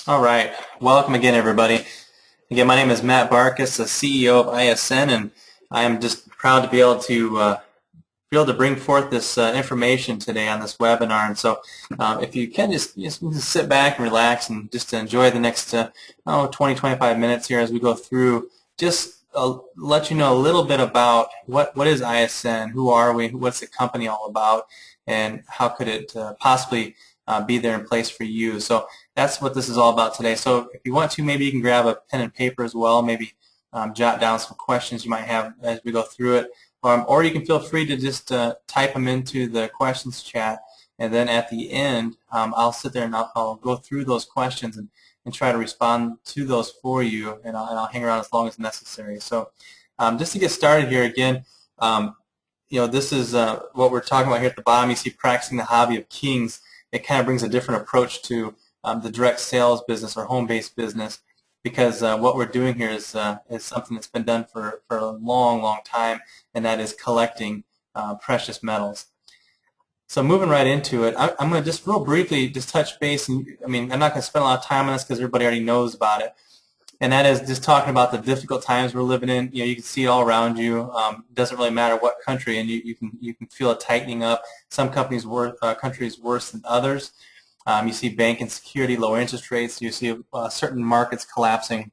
All right. Welcome again, everybody. Again, my name is Matt Barkus, the CEO of ISN, and I am just proud to be able to bring forth this information today on this webinar. And so, if you can just sit back and relax and just enjoy the next 20-25 minutes here as we go through, just let you know a little bit about what is ISN, who are we, what's the company all about, and how could it possibly be there in place for you. So that's what this is all about today. So if you want to, maybe you can grab a pen and paper as well, maybe jot down some questions you might have as we go through it. Or you can feel free to just type them into the questions chat, and then at the end, I'll sit there and I'll go through those questions and try to respond to those for you, and I'll hang around as long as necessary. So just to get started here again, this is what we're talking about here at the bottom. You see practicing the hobby of kings. It kind of brings a different approach to the direct sales business or home-based business, because what we're doing here is something that's been done for a long, long time, and that is collecting precious metals. So moving right into it, I'm going to just real briefly just touch base. And, I'm not going to spend a lot of time on this because everybody already knows about it, and that is just talking about the difficult times we're living in. You can see it all around you. It doesn't really matter what country, and you can feel it tightening up. Some countries worse than others. You see bank insecurity, low interest rates. You see certain markets collapsing.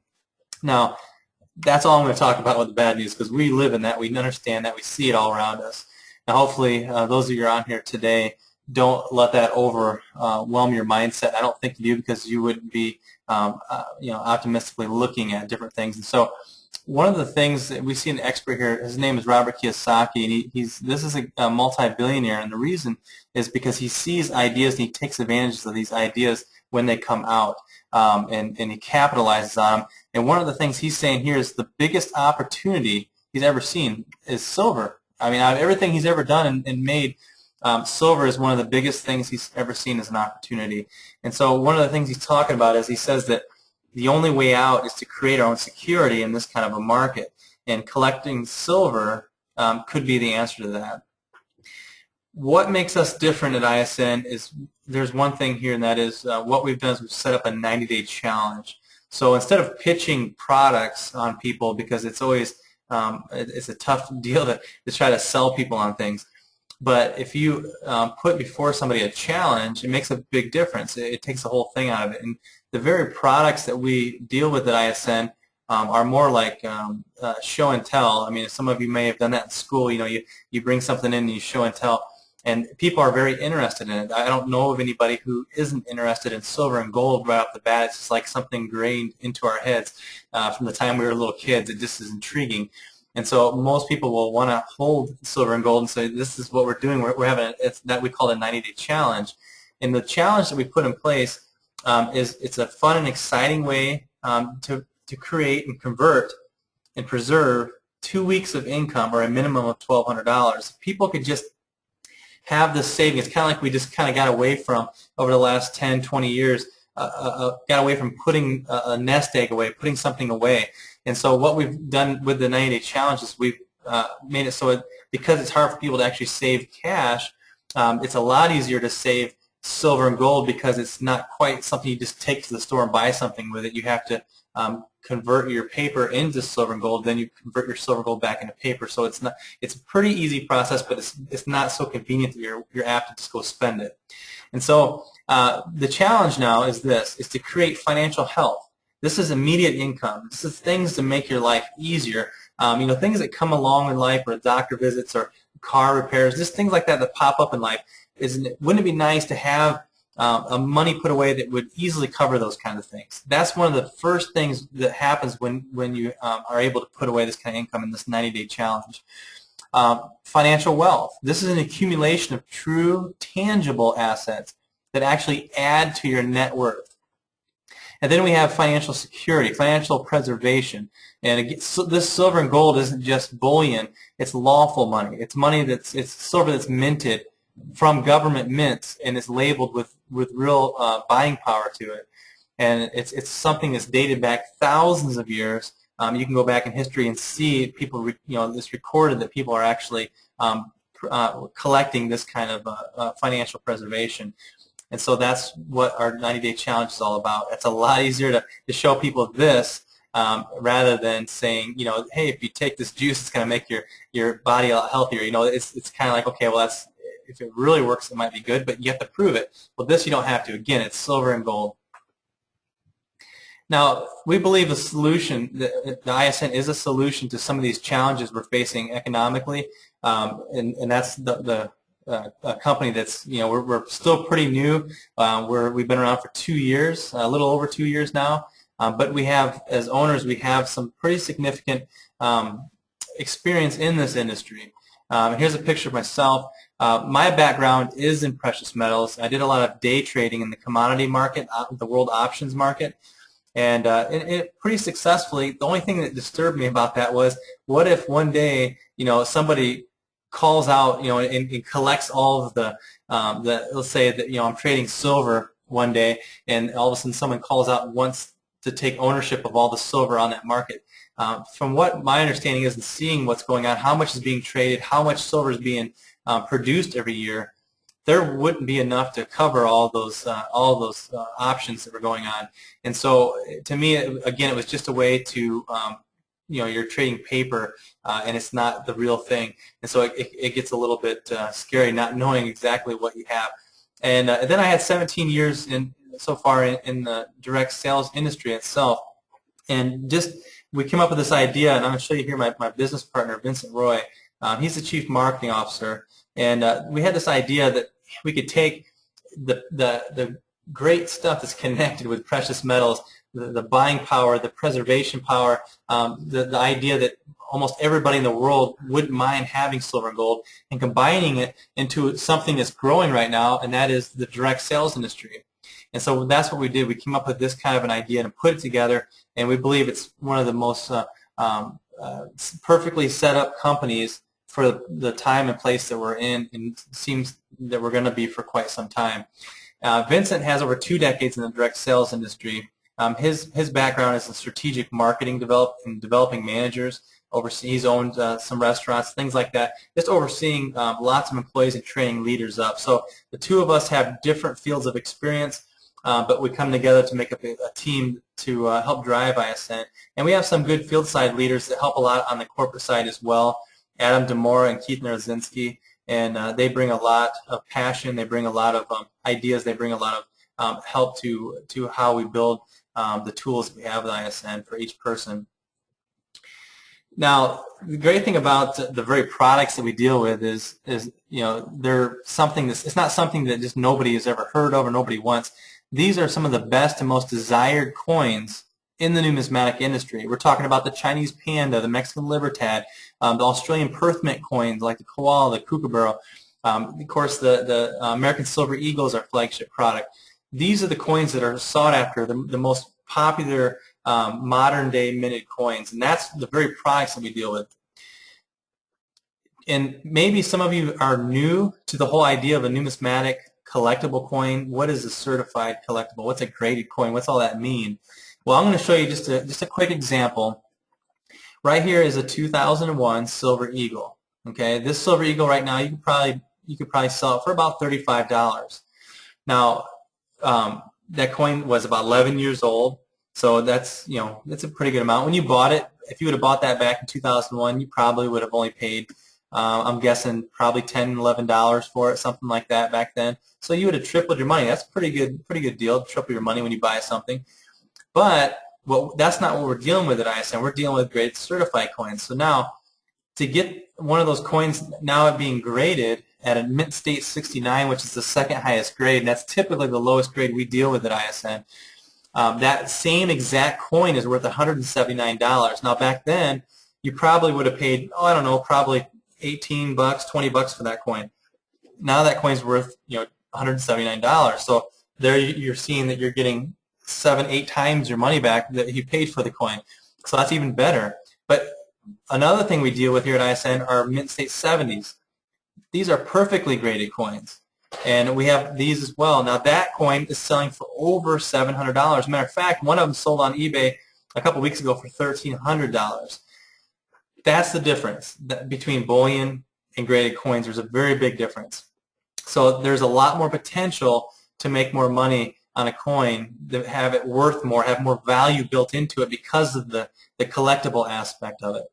Now, that's all I'm going to talk about with the bad news, because we live in that, we understand that, we see it all around us. Now, hopefully, those of you on here today don't let that overwhelm your mindset. I don't think you do, because you wouldn't be, optimistically looking at different things. And so, one of the things that we see an expert here, his name is Robert Kiyosaki, and this is a multi-billionaire, and the reason is because he sees ideas and he takes advantage of these ideas when they come out, and he capitalizes on them. And one of the things he's saying here is the biggest opportunity he's ever seen is silver. Out of everything he's ever done and made, silver is one of the biggest things he's ever seen as an opportunity. And so one of the things he's talking about is he says that the only way out is to create our own security in this kind of a market, and collecting silver could be the answer to that. What makes us different at ISN is there's one thing here, and that is what we've done is we've set up a 90-day challenge. So instead of pitching products on people, because it's always it's a tough deal to try to sell people on things, but if you put before somebody a challenge, it makes a big difference. It takes the whole thing out of it. And the very products that we deal with at ISN are more like show and tell. Some of you may have done that in school. You bring something in and you show and tell, and people are very interested in it. I don't know of anybody who isn't interested in silver and gold right off the bat. It's just like something ingrained into our heads from the time we were little kids. It just is intriguing. And so most people will want to hold silver and gold and say, this is what we're doing. We're having it's that we call it a 90-day challenge. And the challenge that we put in place is it's a fun and exciting way to create and convert and preserve 2 weeks of income, or a minimum of $1,200. People could just have this savings. It's kind of like we just kind of got away from, over the last 10, 20 years, got away from putting a nest egg away, putting something away. And so what we've done with the 90-day challenge is we've made it so because it's hard for people to actually save cash, it's a lot easier to save silver and gold, because it's not quite something you just take to the store and buy something with it. You have to convert your paper into silver and gold, then you convert your silver and gold back into paper. So it's a pretty easy process, but it's not so convenient that you're apt to just go spend it. And so the challenge now is to create financial health. This is immediate income. This is things to make your life easier. Things that come along in life, or doctor visits, or car repairs, just things like that pop up in life. Wouldn't it be nice to have money put away that would easily cover those kind of things? That's one of the first things that happens when you are able to put away this kind of income in this 90-day challenge. Financial wealth. This is an accumulation of true, tangible assets that actually add to your net worth. And then we have financial security, financial preservation. And again, this silver and gold isn't just bullion; it's lawful money. It's money it's silver that's minted from government mints, and it's labeled with real buying power to it. And it's something that's dated back thousands of years. You can go back in history and see people, it's recorded that people are actually collecting this kind of financial preservation. And so that's what our 90-day challenge is all about. It's a lot easier to show people this rather than saying, you know, hey, if you take this juice, it's going to make your body a lot healthier. You know, it's kind of like, okay, well, that's, if it really works, it might be good, but you have to prove it. Well, this you don't have to. Again, it's silver and gold. Now, we believe the solution, the ISN is a solution to some of these challenges we're facing economically, and that's a company that's, you know, we're still pretty new. We've been around for 2 years, a little over 2 years now, but we have, as owners, we have some pretty significant experience in this industry. Here's a picture of myself. My background is in precious metals. I did a lot of day trading in the commodity market, the world options market. And it pretty successfully. The only thing that disturbed me about that was, what if one day, you know, somebody calls out, you know, and collects all of the let's say that, you know, I'm trading silver one day, and all of a sudden someone calls out and wants to take ownership of all the silver on that market. From what my understanding is, and seeing what's going on, how much is being traded, how much silver is being produced every year, there wouldn't be enough to cover all those options that were going on. And so, to me, again, it was just a way to, you know, you're trading paper, and it's not the real thing. And so it gets a little bit scary, not knowing exactly what you have. And then I had 17 years so far in the direct sales industry itself, and just we came up with this idea, and I'm going to show you here my business partner, Vincent Roy. He's the chief marketing officer, and we had this idea that we could take the great stuff that's connected with precious metals, the buying power, the preservation power, the idea that almost everybody in the world wouldn't mind having silver and gold, and combining it into something that's growing right now, and that is the direct sales industry. And so that's what we did. We came up with this kind of an idea and put it together, and we believe it's one of the most perfectly set up companies for the time and place that we're in, and it seems that we're going to be for quite some time. Vincent has over 2 decades in the direct sales industry. His background is in strategic marketing, developing managers. He's owned some restaurants, things like that, just overseeing lots of employees and training leaders up. So the two of us have different fields of experience, but we come together to make up a team to help drive ISN. And we have some good field side leaders that help a lot on the corporate side as well. Adam Demora and Keith Narazinski, and they bring a lot of passion. They bring a lot of ideas. They bring a lot of help to how we build the tools we have at ISN for each person. Now, the great thing about the very products that we deal with is you know, they're something that's, it's not something that just nobody has ever heard of or nobody wants. These are some of the best and most desired coins in the numismatic industry. We're talking about the Chinese panda, the Mexican libertad, the Australian Perth Mint coins like the koala, the kookaburra. Of course, the American silver eagle is our flagship product. These are the coins that are sought after, the most popular modern-day minted coins, and that's the very products that we deal with. And maybe some of you are new to the whole idea of a numismatic collectible coin. What is a certified collectible? What's a graded coin? What's all that mean? Well, I'm going to show you just a quick example. Right here is a 2001 Silver Eagle. Okay, this Silver Eagle right now, you could probably sell it for about $35. Now, that coin was about 11 years old, so that's, you know, that's a pretty good amount. When you bought it, if you would have bought that back in 2001, you probably would have only paid, I'm guessing, probably $10, $11 for it, something like that back then. So you would have tripled your money. That's a pretty good deal to triple your money when you buy something. But that's not what we're dealing with at ISN. We're dealing with graded certified coins. So now, to get one of those coins now being graded at a mint state 69, which is the second highest grade, and that's typically the lowest grade we deal with at ISN, that same exact coin is worth $179. Now, back then, you probably would have paid, oh, I don't know, probably 18 bucks, 20 bucks for that coin. Now that coin's worth, you know, $179. So there you're seeing that you're getting 7-8 times your money back that you paid for the coin. So that's even better. But another thing we deal with here at ISN are mint state 70s. These are perfectly graded coins, and we have these as well. Now that coin is selling for over $700. Matter of fact, one of them sold on eBay a couple weeks ago for $1,300. That's the difference between bullion and graded coins. There's a very big difference. So there's a lot more potential to make more money on a coin, to have it worth more, have more value built into it because of the collectible aspect of it.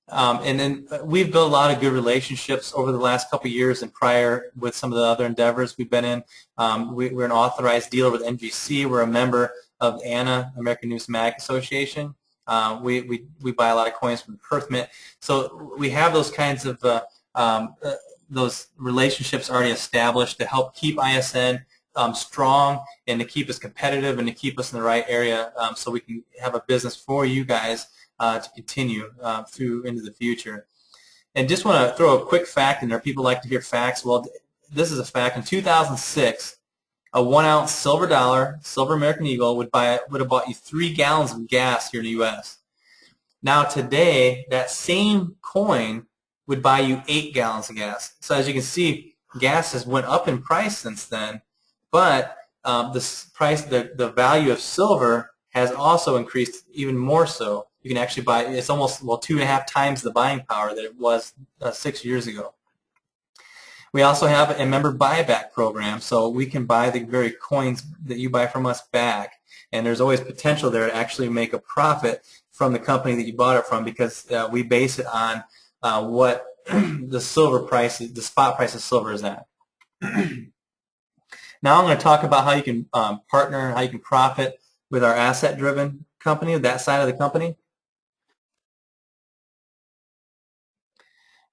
And then we've built a lot of good relationships over the last couple of years and prior with some of the other endeavors we've been in. We're an authorized dealer with NGC. We're a member of ANA, American Numismatic Association. We buy a lot of coins from Perth Mint. So we have those kinds of those relationships already established to help keep ISN strong and to keep us competitive and to keep us in the right area so we can have a business for you guys to continue through into the future. And just want to throw a quick fact in there. People like to hear facts. Well, this is a fact. In 2006, a 1-ounce silver dollar, silver American Eagle, would have bought you 3 gallons of gas here in the U.S. Now today, that same coin would buy you 8 gallons of gas. So as you can see, gas has went up in price since then, but the value of silver has also increased even more so. You can actually buy, it's almost, well, 2.5 times the buying power that it was 6 years ago. We also have a member buyback program, so we can buy the very coins that you buy from us back, and there's always potential there to actually make a profit from the company that you bought it from, because we base it on what the silver price, the spot price of silver is at. Now I'm going to talk about how you can partner, how you can profit with our asset-driven company, that side of the company.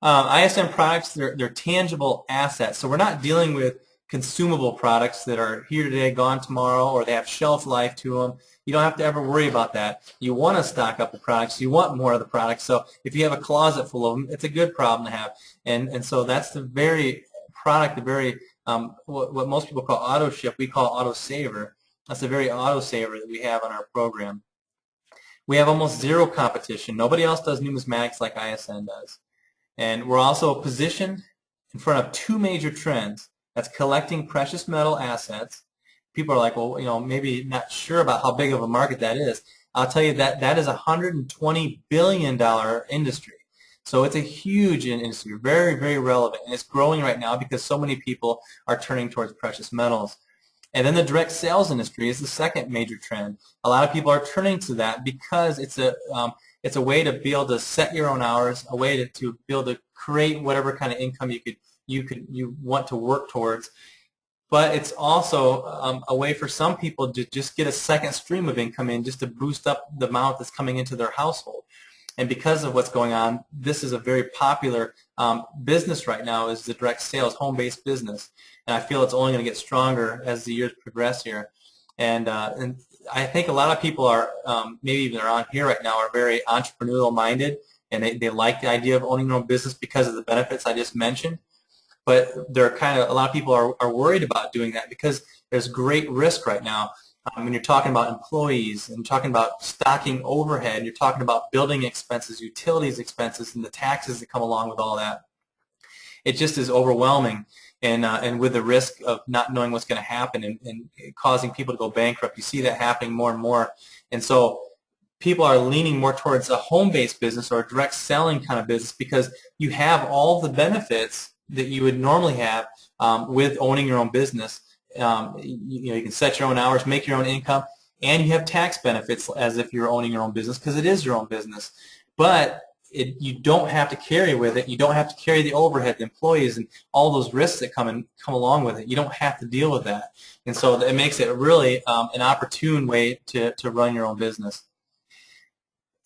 ISN products, they're tangible assets. So we're not dealing with consumable products that are here today, gone tomorrow, or they have shelf life to them. You don't have to ever worry about that. You want to stock up the products. You want more of the products. So if you have a closet full of them, it's a good problem to have. And so that's the very product, the very what most people call auto ship, we call auto saver. That's the very auto saver that we have on our program. We have almost zero competition. Nobody else does numismatics like ISN does. And we're also positioned in front of 2 major trends. That's collecting precious metal assets. People are like, well, you know, maybe not sure about how big of a market that is. I'll tell you that that is a $120 billion industry. So it's a huge industry, very, very relevant. And it's growing right now because so many people are turning towards precious metals. And then the direct sales industry is the second major trend. A lot of people are turning to that because it's a way to be able to set your own hours, a way to be able to create whatever kind of income you want to work towards. But it's also a way for some people to just get a second stream of income in, just to boost up the amount that's coming into their household. And because of what's going on, this is a very popular business right now, is the direct sales, home-based business. And I feel it's only going to get stronger as the years progress here. And I think a lot of people are, maybe even around here right now, are very entrepreneurial minded, and they like the idea of owning their own business because of the benefits I just mentioned. But they're a lot of people are worried about doing that because there's great risk right now. When you're talking about employees and talking about stocking overhead, you're talking about building expenses, utilities expenses, and the taxes that come along with all that. It just is overwhelming, and with the risk of not knowing what's going to happen and causing people to go bankrupt. You see that happening more and more. And so people are leaning more towards a home-based business or a direct selling kind of business because you have all the benefits that you would normally have with owning your own business. You can set your own hours, make your own income, and you have tax benefits as if you're owning your own business because it is your own business. But you don't have to carry with it. You don't have to carry the overhead, the employees, and all those risks that come along with it. You don't have to deal with that. And so it makes it really an opportune way to run your own business.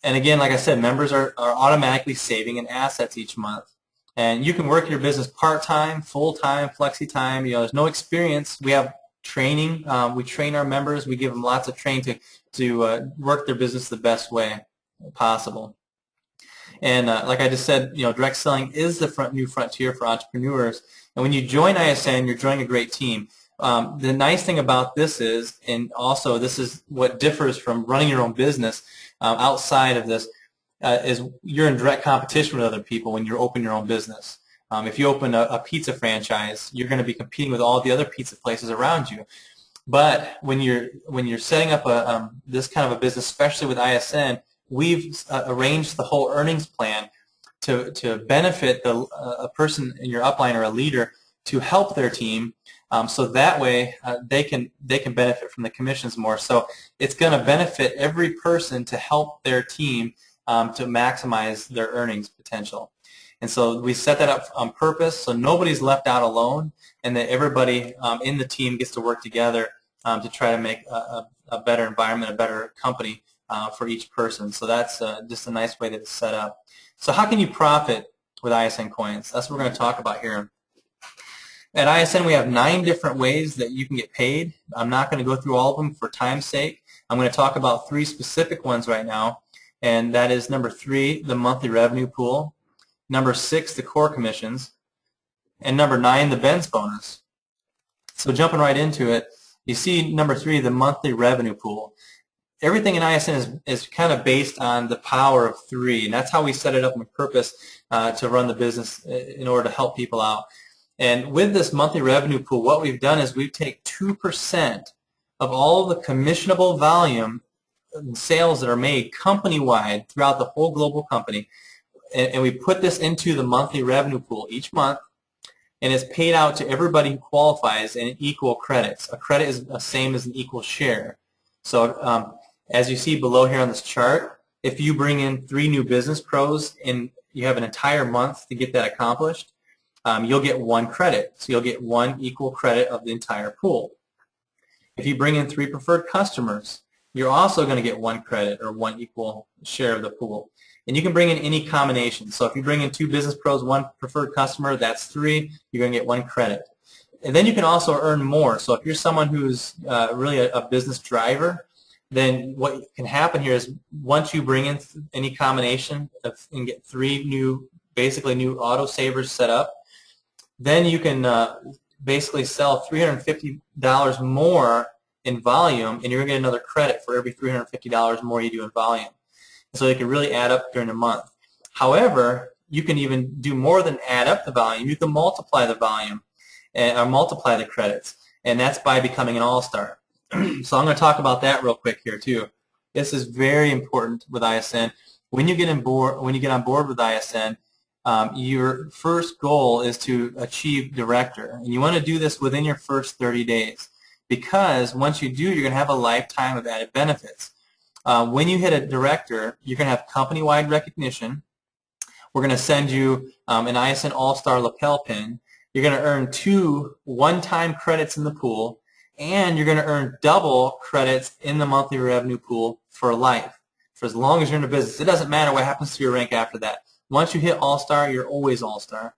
And again, like I said, members are automatically saving in assets each month. And you can work your business part-time, full-time, flexi-time. You know, there's no experience. We have training. We train our members. We give them lots of training to work their business the best way possible. And like I just said, you know, direct selling is the new frontier for entrepreneurs. And when you join ISN, you're joining a great team. The nice thing about this is, and also this is what differs from running your own business outside of this, is you're in direct competition with other people when you open your own business. If you open a pizza franchise, you're going to be competing with all the other pizza places around you. But when you're setting up this kind of a business, especially with ISN, we've arranged the whole earnings plan to benefit a person in your upline or a leader to help their team So that way they can benefit from the commissions more. So it's going to benefit every person to help their team to maximize their earnings potential. And so we set that up on purpose so nobody's left out alone, and that everybody in the team gets to work together to try to make a better environment, a better company for each person. So that's just a nice way that it's set up. So how can you profit with ISN coins? That's what we're going to talk about here. At ISN, we have 9 different ways that you can get paid. I'm not going to go through all of them for time's sake. I'm going to talk about 3 specific ones right now, and that is number 3, the monthly revenue pool, number 6, the core commissions, and number 9, the Ben's bonus. So jumping right into it, you see number 3, the monthly revenue pool. Everything in ISN is kind of based on the power of 3, and that's how we set it up on purpose to run the business in order to help people out. And with this monthly revenue pool, what we've done is we take 2% of all the commissionable volume sales that are made company-wide throughout the whole global company, and we put this into the monthly revenue pool each month, and it's paid out to everybody who qualifies in equal credits. A credit is the same as an equal share. So as you see below here on this chart, if you bring in 3 new business pros and you have an entire month to get that accomplished, you'll get 1 credit. So you'll get 1 equal credit of the entire pool. If you bring in 3 preferred customers, you're also going to get 1 credit or 1 equal share of the pool. And you can bring in any combination. So if you bring in 2 business pros, 1 preferred customer, that's 3. You're going to get 1 credit. And then you can also earn more. So if you're someone who's really a business driver, then what can happen here is once you bring in any combination and get 3 new, basically new autosavers set up, then you can basically sell $350 more in volume, and you're going to get another credit for every $350 more you do in volume. So it can really add up during the month. However, you can even do more than add up the volume. You can multiply the volume or multiply the credits, and that's by becoming an all-star. So I'm going to talk about that real quick here too. This is very important with ISN. When you get on board with ISN, your first goal is to achieve director, and you want to do this within your first 30 days, because once you do, you're going to have a lifetime of added benefits. When you hit a director, you're going to have company-wide recognition. We're going to send you an ISN All-Star lapel pin. You're going to earn 2 one-time credits in the pool, and you're going to earn double credits in the monthly revenue pool for life, for as long as you're in the business. It doesn't matter what happens to your rank after that. Once you hit All-Star, you're always All-Star.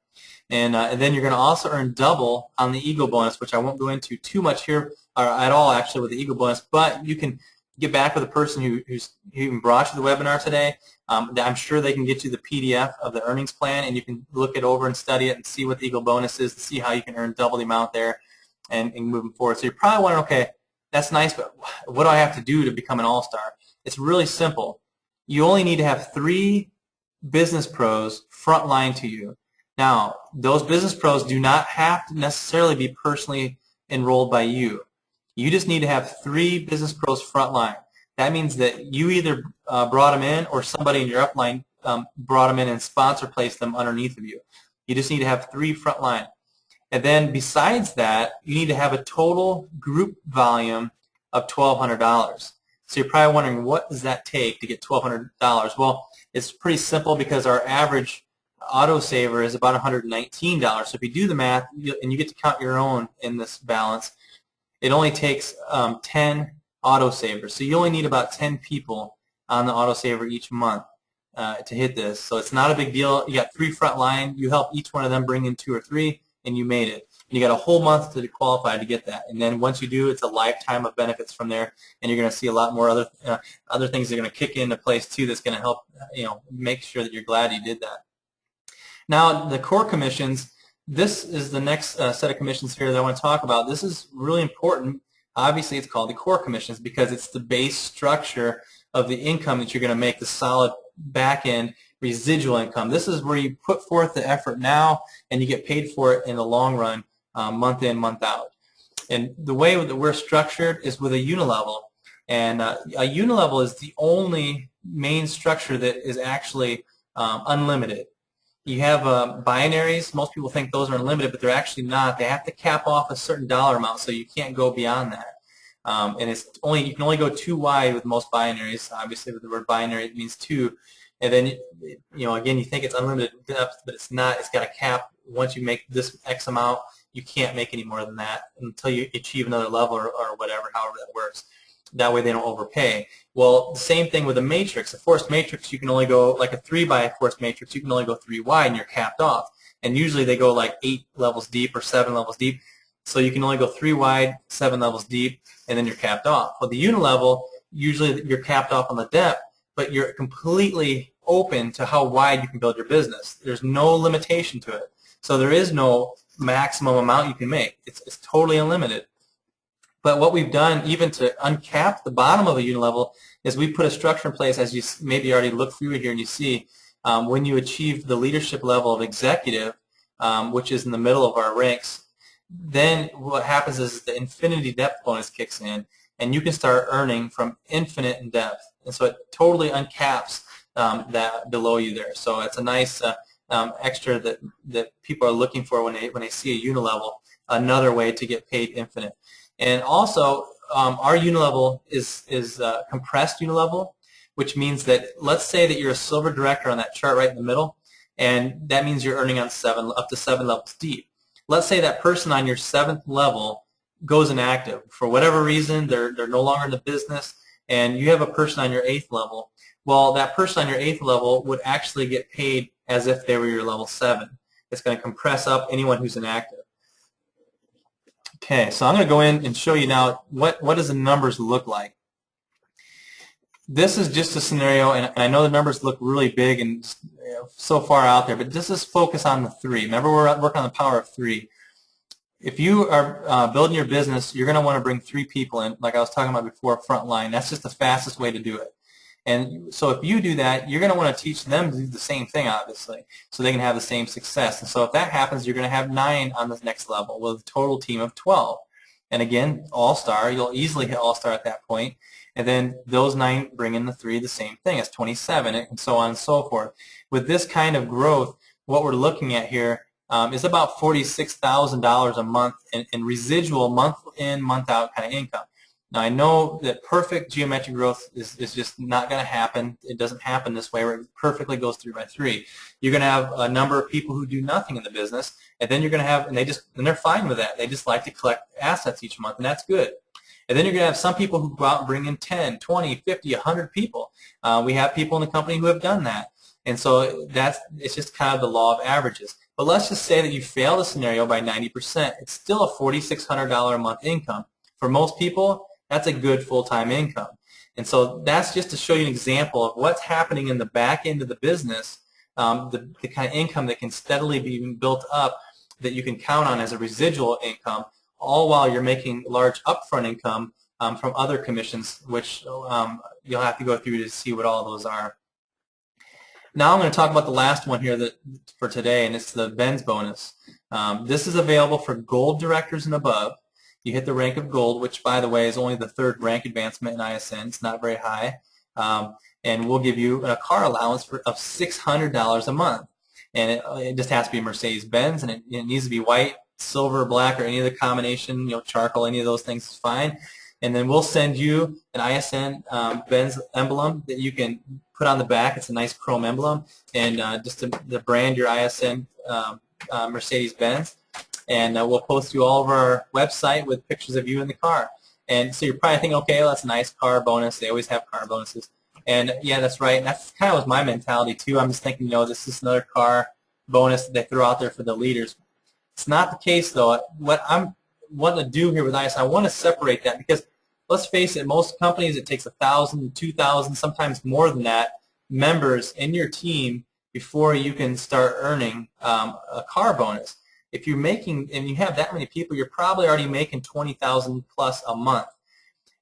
And then you're going to also earn double on the Eagle bonus, which I won't go into too much here, or at all actually with the Eagle bonus, but you can get back with the person who even brought you the webinar today. I'm sure they can get you the PDF of the earnings plan, and you can look it over and study it and see what the Eagle bonus is to see how you can earn double the amount there and moving forward. So you're probably wondering, okay, that's nice, but what do I have to do to become an all-star? It's really simple. You only need to have 3 business pros frontline to you. Now, those business pros do not have to necessarily be personally enrolled by you. You just need to have 3 business pros frontline. That means that you either brought them in or somebody in your upline brought them in and sponsor placed them underneath of you. You just need to have 3 frontline. And then besides that, you need to have a total group volume of $1,200. So you're probably wondering, what does that take to get $1,200? Well, it's pretty simple because our average autosaver is about $119. So if you do the math and you get to count your own in this balance, it only takes 10 autosavers. So you only need about 10 people on the autosaver each month to hit this. So it's not a big deal. You got 3 front line. You help each one of them bring in 2 or 3, and you made it. And you got a whole month to qualify to get that. And then once you do, it's a lifetime of benefits from there, and you're going to see a lot more other things that are going to kick into place too. That's going to help make sure that you're glad you did that. Now the core commissions. This is the next set of commissions here that I want to talk about. This is really important. Obviously, it's called the core commissions because it's the base structure of the income that you're going to make, the solid back-end residual income. This is where you put forth the effort now and you get paid for it in the long run, month in, month out. And the way that we're structured is with a unilevel. And a unilevel is the only main structure that is actually unlimited. You have binaries. Most people think those are unlimited, but they're actually not. They have to cap off a certain dollar amount, so you can't go beyond that. And it's only you can only go 2 wide with most binaries. Obviously, with the word binary, it means 2. And then again, you think it's unlimited depth, but it's not. It's got a cap. Once you make this X amount, you can't make any more than that until you achieve another level or whatever, however that works. That way they don't overpay. Well, the same thing with a matrix. A forced matrix, you can only go, like a 3 by forced matrix, you can only go 3 wide and you're capped off. And usually they go like 8 levels deep or 7 levels deep. So you can only go 3 wide, 7 levels deep, and then you're capped off. Well, the unilevel, usually you're capped off on the depth, but you're completely open to how wide you can build your business. There's no limitation to it. So there is no maximum amount you can make. It's totally unlimited. But what we've done, even to uncap the bottom of a unilevel, is we put a structure in place, as you maybe already look through here and you see, when you achieve the leadership level of executive, which is in the middle of our ranks, then what happens is the infinity depth bonus kicks in, and you can start earning from infinite in depth. And so it totally uncaps that below you there. So it's a nice extra that people are looking for when they see a unilevel, another way to get paid infinite. And also, our unilevel is compressed unilevel, which means that let's say that you're a silver director on that chart right in the middle, and that means you're earning on up to 7 levels deep. Let's say that person on your 7th level goes inactive for whatever reason. They're no longer in the business, and you have a person on your 8th level. Well, that person on your 8th level would actually get paid as if they were your level 7. It's going to compress up anyone who's inactive. Okay, so I'm going to go in and show you now what does the numbers look like. This is just a scenario, and I know the numbers look really big and so far out there, but just let's focus on the 3. Remember, we're working on the power of 3. If you are building your business, you're going to want to bring 3 people in, like I was talking about before, frontline. That's just the fastest way to do it. And so if you do that, you're going to want to teach them to do the same thing, obviously, so they can have the same success. And so if that happens, you're going to have 9 on the next level with a total team of 12. And again, all-star, you'll easily hit all-star at that point. And then those 9 bring in the 3, the same thing. It's 27, and so on and so forth. With this kind of growth, what we're looking at here is about $46,000 a month in residual month in, month out kind of income. Now, I know that perfect geometric growth is just not going to happen. It doesn't happen this way where it perfectly goes 3 by 3. You're going to have a number of people who do nothing in the business, and then you're going to have, and they're fine with that. They just like to collect assets each month, and that's good. And then you're going to have some people who go out and bring in 10, 20, 50, 100 people. We have people in the company who have done that. And so it's just kind of the law of averages. But let's just say that you fail the scenario by 90%. It's still a $4,600 a month income. For most people, that's a good full-time income. And so that's just to show you an example of what's happening in the back end of the business, the kind of income that can steadily be built up that you can count on as a residual income, all while you're making large upfront income from other commissions, which you'll have to go through to see what all of those are. Now I'm going to talk about the last one here for today, and it's the Ben's bonus. This is available for gold directors and above. You hit the rank of gold, which, by the way, is only the 3rd rank advancement in ISN. It's not very high. And we'll give you a car allowance of $600 a month. And it just has to be Mercedes-Benz, and it needs to be white, silver, black, or any other combination, charcoal, any of those things is fine. And then we'll send you an ISN Benz emblem that you can put on the back. It's a nice chrome emblem, and just to brand your ISN Mercedes-Benz. And we'll post you all over our website with pictures of you in the car. And so you're probably thinking, okay, well, that's a nice car bonus. They always have car bonuses. And yeah, that's right. And that's kind of was my mentality too. I'm just thinking, this is another car bonus that they throw out there for the leaders. It's not the case, though. What I'm wanting to do here with ISN, I want to separate that, because let's face it, most companies, it takes 1,000, 2,000, sometimes more than that, members in your team before you can start earning a car bonus. If you're making, and you have that many people, you're probably already making $20,000 plus a month.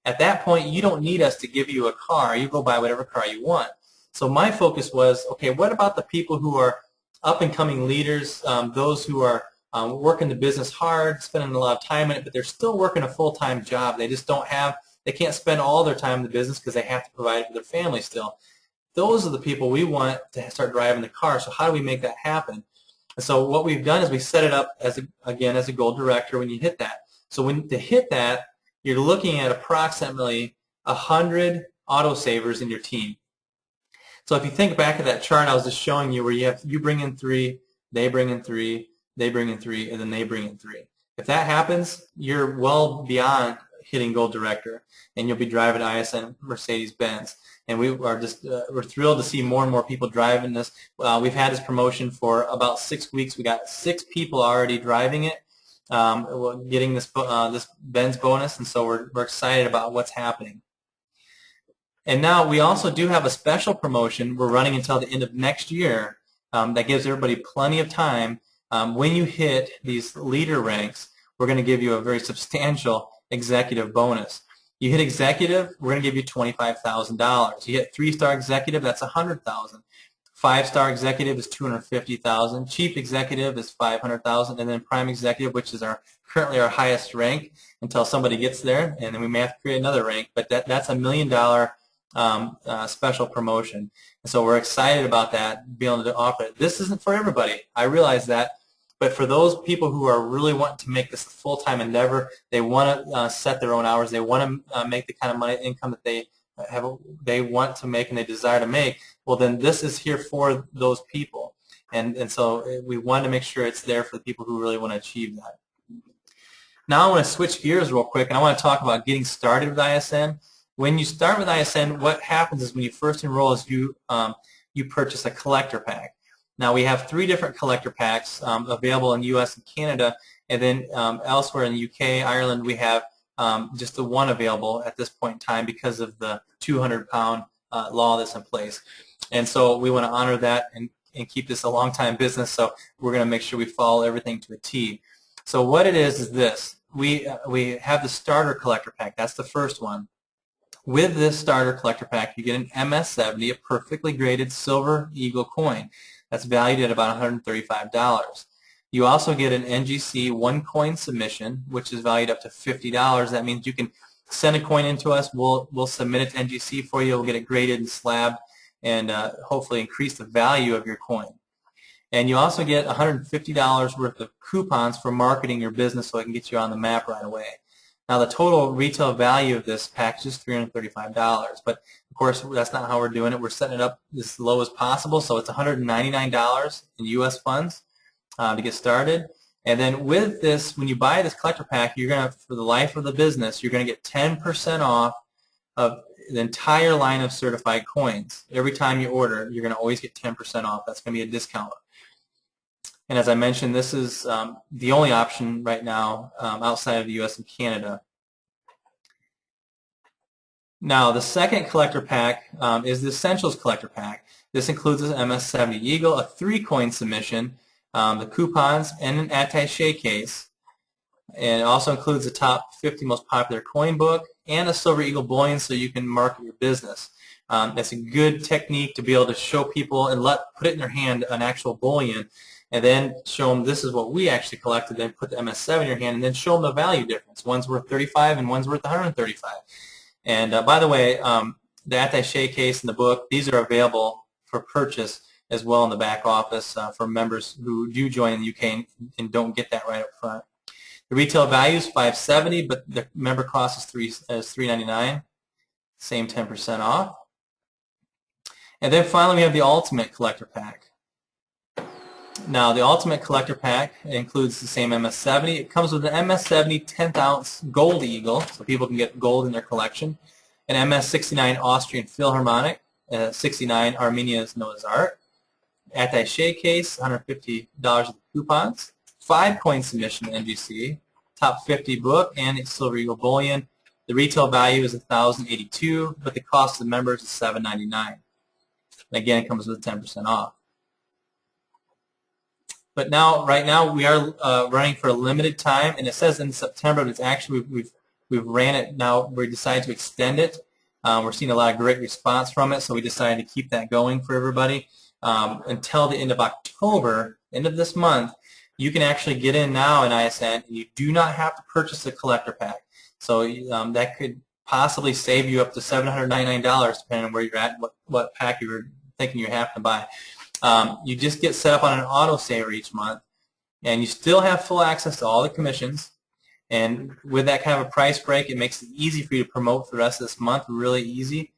At that point, you don't need us to give you a car. You go buy whatever car you want. So my focus was, okay, what about the people who are up-and-coming leaders, those who are working the business hard, spending a lot of time in it, but they're still working a full-time job. They just don't have, they can't spend all their time in the business because they have to provide for their family still. those are the people we want to start driving the car. So how do we make that happen? And so what we've done is we set it up as as a gold director when you hit that. So to hit that, you're looking at approximately 100 autosavers in your team. So if you think back at that chart I was just showing you, where you bring in 3, they bring in 3, they bring in 3, and then they bring in 3. If that happens, you're well beyond hitting gold director, and you'll be driving ISN Mercedes-Benz. And we are just we're thrilled to see more and more people driving this. We've had this promotion for about 6 weeks. We got 6 people already driving it, getting this Benz bonus, and so we're excited about what's happening. And now we also do have a special promotion we're running until the end of next year that gives everybody plenty of time. When you hit these leader ranks, we're going to give you a very substantial executive bonus. You hit executive, we're going to give you $25,000. You hit 3-star executive, that's $100,000. 5-star executive is $250,000. Chief executive is $500,000, and then prime executive, which is currently our highest rank until somebody gets there, and then we may have to create another rank. But that's $1 million special promotion, and so we're excited about that, being able to offer it. This isn't for everybody, I realize that, but for those people who are really wanting to make this a full-time endeavor, they want to set their own hours, they want to make the kind of income that they want to make and they desire to make, well then this is here for those people, and so we want to make sure it's there for the people who really want to achieve that. Now I want to switch gears real quick, and I want to talk about getting started with ISN. When you start with ISN, what happens is when you first enroll is you purchase a collector pack. Now we have 3 different collector packs available in the U.S. and Canada, and then elsewhere in the UK, Ireland, we have just the one available at this point in time because of the 200-pound law that's in place. And so we want to honor that and keep this a long-time business, so we're going to make sure we follow everything to a T. So what it is this. We have the starter collector pack. That's the first one. With this starter collector pack, you get an MS-70, a perfectly graded silver eagle coin. That's valued at about $135. You also get an NGC 1-coin submission, which is valued up to $50. That means you can send a coin into us. We'll submit it to NGC for you. We'll get it graded and slabbed, and hopefully increase the value of your coin. And you also get $150 worth of coupons for marketing your business, so it can get you on the map right away. Now the total retail value of this package is $335, but of course that's not how we're doing it. We're setting it up as low as possible, so it's $199 in U.S. funds to get started. And then with this, when you buy this collector pack, you're going to, for the life of the business, you're going to get 10% off of the entire line of certified coins. Every time you order, you're going to always get 10% off. That's going to be a discount. And as I mentioned, this is the only option right now outside of the U.S. and Canada. Now, the second collector pack is the Essentials Collector Pack. This includes an MS-70 Eagle, a 3-coin submission, the coupons, and an attaché case. And it also includes the top 50 most popular coin book and a Silver Eagle bullion, so you can market your business. That's a good technique to be able to show people and put it in their hand, an actual bullion, and then show them this is what we actually collected, then put the MS-7 in your hand, and then show them the value difference. One's worth $35 and one's worth $135. And by the way, the attaché case and the book, these are available for purchase as well in the back office for members who do join in the UK and don't get that right up front. The retail value is $570, but the member cost is $399, same 10% off. And then finally we have the Ultimate Collector Pack. Now, the Ultimate Collector Pack includes the same MS-70. It comes with an MS-70 10th-ounce Gold Eagle, so people can get gold in their collection, an MS-69 Austrian Philharmonic, 69 Armenia's Noah's Ark, attaché case, $150 of coupons, 5-coin submission to NGC, top 50 book, and a Silver Eagle bullion. The retail value is $1,082, but the cost of the members is $799. Again, it comes with 10% off. But now, right now, we are running for a limited time, and it says in September, but it's actually we've ran it now. We decided to extend it. We're seeing a lot of great response from it, so we decided to keep that going for everybody until the end of October, end of this month. You can actually get in now in ISN, and you do not have to purchase a collector pack. So that could possibly save you up to $799 depending on where you're at, what pack you were thinking you have to buy. You just get set up on an autosaver each month, and you still have full access to all the commissions. And with that kind of a price break, it makes it easy for you to promote for the rest of this month, really easy.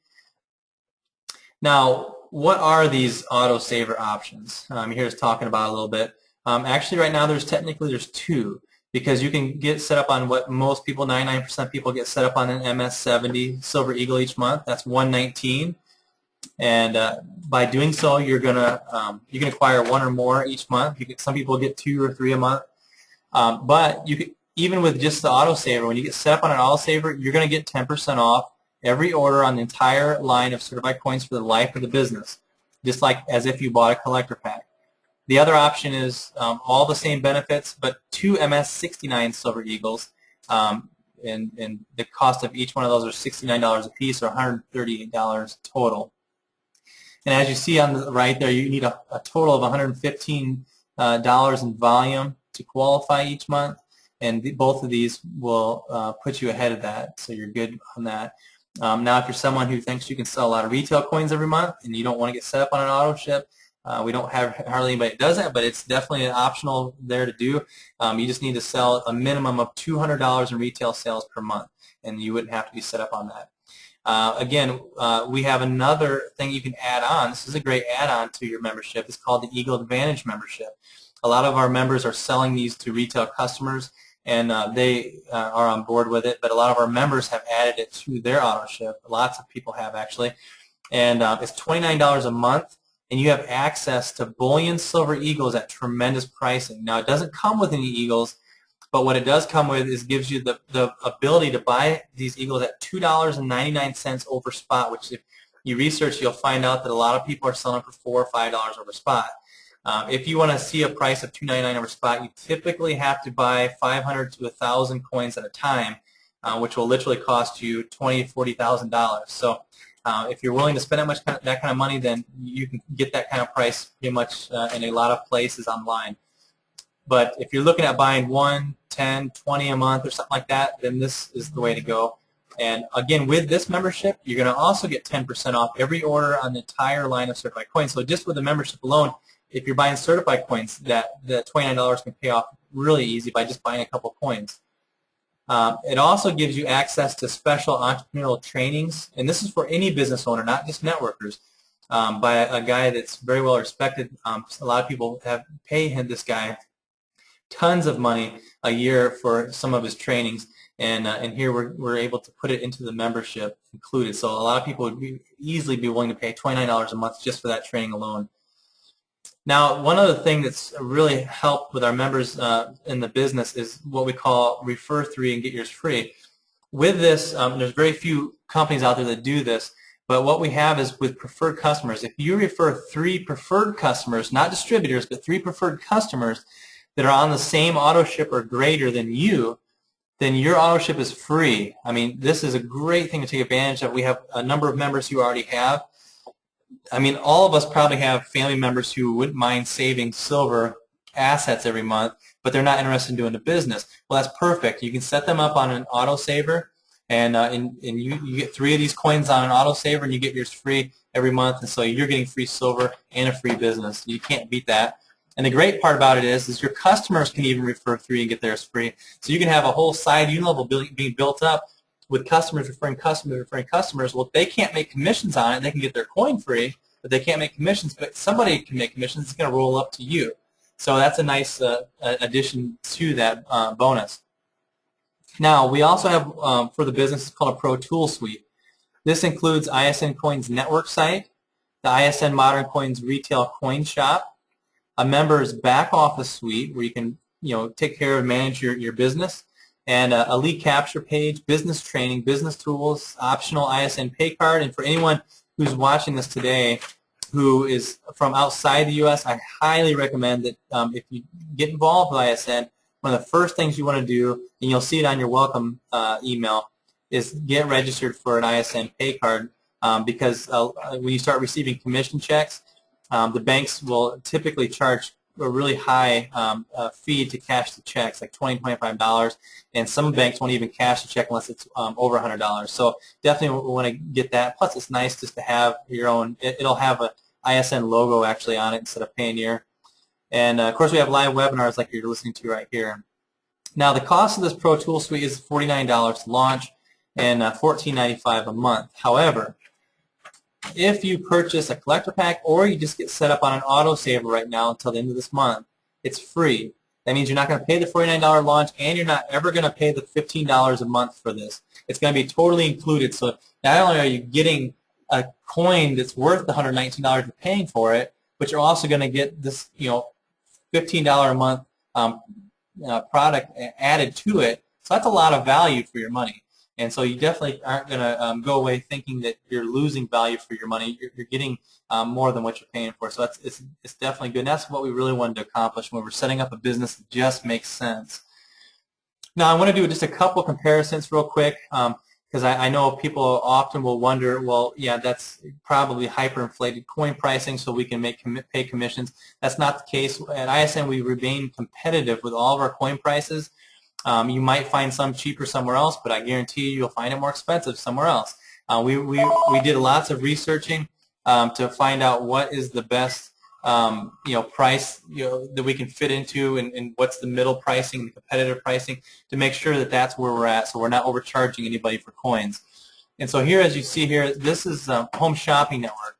Now, what are these autosaver options? Here's talking about a little bit. Actually, right now, there's two, because you can get set up on what most people, 99% of people, get set up on an MS-70 Silver Eagle each month. That's $119. And by doing so, you can acquire one or more each month. Some people get 2 or 3 a month. But you can, even with just the autosaver, when you get set up on an autosaver, you're going to get 10% off every order on the entire line of certified coins for the life of the business, just like as if you bought a collector pack. The other option is all the same benefits, but 2 MS-69 Silver Eagles, and the cost of each one of those are $69 a piece, or $138 total. And as you see on the right there, you need a total of $115 in volume to qualify each month, and both of these will put you ahead of that, so you're good on that. Now, if you're someone who thinks you can sell a lot of retail coins every month and you don't want to get set up on an auto ship, we don't have hardly anybody that does that, but it's definitely an optional there to do. You just need to sell a minimum of $200 in retail sales per month, and you wouldn't have to be set up on that. Again, we have another thing you can add on. This is a great add-on to your membership. It's called the Eagle Advantage membership. A lot of our members are selling these to retail customers, and they are on board with it, but a lot of our members have added it to their auto ship. Lots of people have, actually. And it's $29 a month, and you have access to bullion Silver Eagles at tremendous pricing. Now, it doesn't come with any Eagles, but what it does come with is gives you the ability to buy these Eagles at $2.99 over spot, which if you research, you'll find out that a lot of people are selling for $4 or $5 over spot. If you want to see a price of $2.99 over spot, you typically have to buy 500 to 1,000 coins at a time, which will literally cost you $20,000 to $40,000. So if you're willing to spend that kind of money, then you can get that kind of price pretty much in a lot of places online. But if you're looking at buying 1, 10, 20 a month or something like that, then this is the way to go. And again, with this membership, you're going to also get 10% off every order on the entire line of certified coins. So just with the membership alone, if you're buying certified coins, the $29 can pay off really easy by just buying a couple coins. It also gives you access to special entrepreneurial trainings, and this is for any business owner, not just networkers, by a guy that's very well respected. A lot of people pay this guy tons of money a year for some of his trainings, and here we're able to put it into the membership included. So a lot of people would easily be willing to pay $29 a month just for that training alone. Now, one other thing that's really helped with our members in the business is what we call Refer 3 and Get Yours Free. With this, there's very few companies out there that do this, but what we have is with preferred customers. If you refer 3 preferred customers, not distributors, but 3 preferred customers that are on the same auto ship or greater than you, then your auto ship is free. I mean, this is a great thing to take advantage of. We have a number of members who already have. I mean, all of us probably have family members who wouldn't mind saving silver assets every month, but they're not interested in doing the business. Well, that's perfect. You can set them up on an autosaver, and you get 3 of these coins on an autosaver, and you get yours free every month, and so you're getting free silver and a free business. You can't beat that. And the great part about it is your customers can even refer 3 and get theirs free. So you can have a whole side unit level being built up with customers referring customers. Well, if they can't make commissions on it, they can get their coin free, but they can't make commissions. But somebody can make commissions. It's going to roll up to you. So that's a nice addition to that bonus. Now, we also have, for the business, it's called a Pro Tool Suite. This includes ISN Coins Network site, the ISN Modern Coins Retail Coin Shop, a member's back office suite where you can take care and manage your business, and a lead capture page, business training, business tools, optional ISN pay card. And for anyone who's watching this today who is from outside the U.S., I highly recommend that if you get involved with ISN, one of the first things you want to do, and you'll see it on your welcome email, is get registered for an ISN pay card, because when you start receiving commission checks, the banks will typically charge a really high fee to cash the checks, like $20, $25, and some banks won't even cash the check unless it's over $100. So definitely want to get that. Plus, it's nice just to have your own. It'll have a ISN logo actually on it instead of Payoneer. And of course, we have live webinars like you're listening to right here. Now, the cost of this Pro Tool Suite is $49 to launch and $14.95 a month. However, if you purchase a collector pack or you just get set up on an autosaver right now until the end of this month, it's free. That means you're not going to pay the $49 launch, and you're not ever going to pay the $15 a month for this. It's going to be totally included. So not only are you getting a coin that's worth the $119 you're paying for it, but you're also going to get this, $15 a month product added to it. So that's a lot of value for your money. And so you definitely aren't going to go away thinking that you're losing value for your money. You're getting more than what you're paying for. So it's definitely good. And that's what we really wanted to accomplish when we're setting up a business that just makes sense. Now I want to do just a couple comparisons real quick because I know people often will wonder, well, yeah, that's probably hyperinflated coin pricing so we can pay commissions. That's not the case. At ISN, we remain competitive with all of our coin prices. You might find some cheaper somewhere else, but I guarantee you'll find it more expensive somewhere else. We did lots of researching to find out what is the best price that we can fit into, and what's the middle pricing, the competitive pricing, to make sure that that's where we're at, so we're not overcharging anybody for coins. And so here, as you see here, this is Home Shopping Network.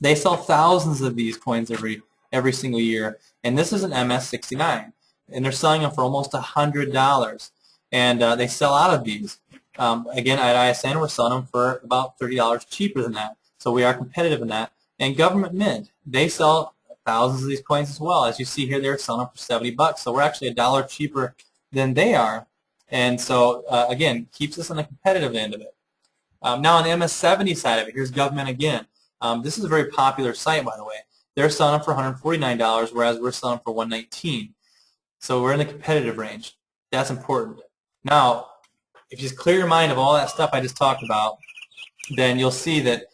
They sell thousands of these coins every single year, and this is an MS-69. And they're selling them for almost $100, and they sell out of these. Again, at ISN, we're selling them for about $30 cheaper than that, so we are competitive in that. And Government Mint, they sell thousands of these coins as well. As you see here, they're selling them for $70, so we're actually $1 cheaper than they are. And so, again, keeps us on the competitive end of it. Now on the MS-70 side of it, here's Government again. This is a very popular site, by the way. They're selling them for $149, whereas we're selling them for $119. So we're in the competitive range. That's important. Now, if you just clear your mind of all that stuff I just talked about, then you'll see that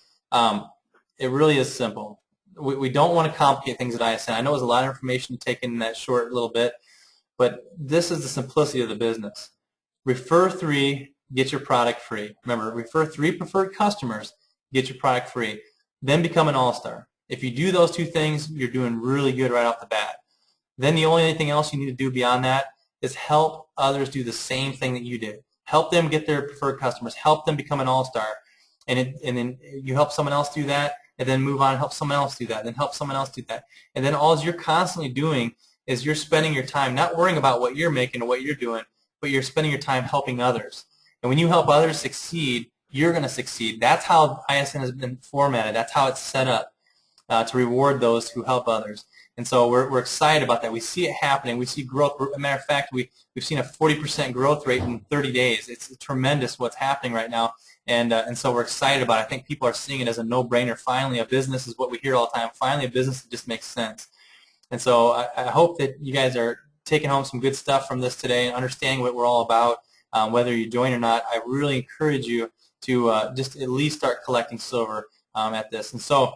it really is simple. We don't want to complicate things at ISN. I know there's a lot of information to take in that short little bit, but this is the simplicity of the business. Refer 3, get your product free. Remember, refer 3 preferred customers, get your product free. Then become an all-star. If you do those two things, you're doing really good right off the bat. Then the only thing else you need to do beyond that is help others do the same thing that you did. Help them get their preferred customers. Help them become an all-star. And then you help someone else do that, and then move on and help someone else do that, then help someone else do that. And then all you're constantly doing is you're spending your time not worrying about what you're making or what you're doing, but you're spending your time helping others. And when you help others succeed, you're going to succeed. That's how ISN has been formatted. That's how it's set up to reward those who help others. And so we're excited about that. We see it happening. We see growth. As a matter of fact, we've seen a 40% growth rate in 30 days. It's tremendous what's happening right now. And so we're excited about it. I think people are seeing it as a no-brainer. Finally, a business is what we hear all the time. Finally, a business that just makes sense. And so I hope that you guys are taking home some good stuff from this today and understanding what we're all about. Whether you join or not, I really encourage you to just at least start collecting silver at this. And so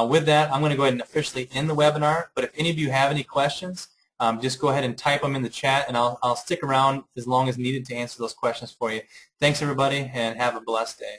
with that, I'm going to go ahead and officially end the webinar. But if any of you have any questions, just go ahead and type them in the chat, and I'll stick around as long as needed to answer those questions for you. Thanks, everybody, and have a blessed day.